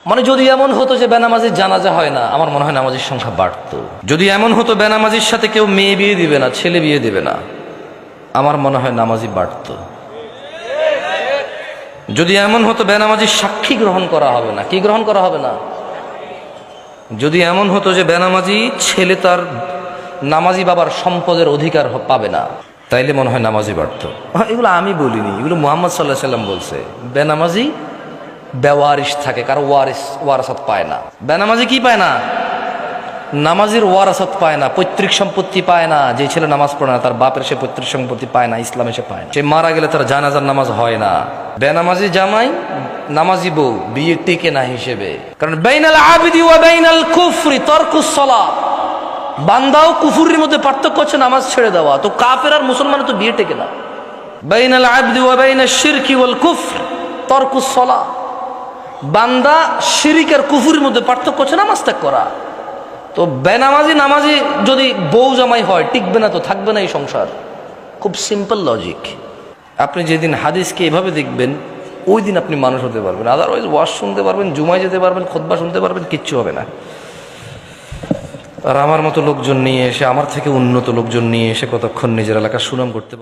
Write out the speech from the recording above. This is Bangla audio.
মানে যদি এমন হতো যে বেনামাজির জানাজা হয় না, আমার মনে হয় নামাজির সংখ্যা বাড়তো। যদি এমন হতো বেনামাজির সাথে কেউ মেয়ে বিয়ে দিবে না, ছেলে বিয়ে দিবে না, আমার মনে হয় নামাজি বাড়তো। যদি এমন হতো বেনামাজির সাক্ষী গ্রহণ করা হবে না, কি গ্রহণ করা হবে না, যদি এমন হতো যে বেনামাজি ছেলে তার নামাজি বাবার সম্পদের অধিকার পাবে না, তাইলে মনে হয় নামাজি বাড়তো। এগুলো আমি বলিনি, এগুলো মুহাম্মদ সাল্লাল্লাহু আলাইহি সাল্লাম বলছে। বেনামাজি বেওয়ারিশ থাকে, কারো ওয়ারাসাত পায় না। বেনামাজি কি পায় না? নামাজির ওয়ারাসাত পায় না, পৈতৃক সম্পত্তি পায় না। যে ছেলে নামাজ পড়ে না তার বাপের সে পৈতৃক সম্পত্তি পায় না, ইসলামে সে পায় না। সে মারা গেলে তার জানাজার নামাজ হয় না। বেনামাজি জামাই নামাজি বউ বিয়ে টিকে না হিসেবে, কারণ বাইনাল আবিদি ওয়া বাইনাল কুফরি তারকুস সালাত, বান্দা ও কুফরির মধ্যে পার্থক্য হচ্ছে নামাজ ছেড়ে দেওয়া। তো কাফের আর মুসলমানের তো বিয়ে টেকে না। বাইনাল আবিদি ওয়া বাইনাশ শিরকি ওয়াল কুফর তারকুস সালাত, বান্দা শিরিক আর কুফরির মধ্যে পার্থক্য হচ্ছে নামাজ ত্যাগ করা। তো বেনামাজি নামাজি যদি বউ জামাই হয়, টিকবে না, তো থাকবে না এই সংসার। খুব সিম্পল লজিক। আপনি যেদিন হাদিসকে এভাবে দেখবেন, ওই দিন আপনি মানুষ হতে পারবেন। আদারওয়াইজ ওয়াজ শুনতে পারবেন, জুমায় যেতে পারবেন, খুতবা শুনতে পারবেন, কিচ্ছু হবে না। আর আমার মতো লোকজন নিয়ে এসে, আমার থেকে উন্নত লোকজন নিয়ে এসে কতক্ষণ নিজের এলাকার সুনাম করতে পারবে।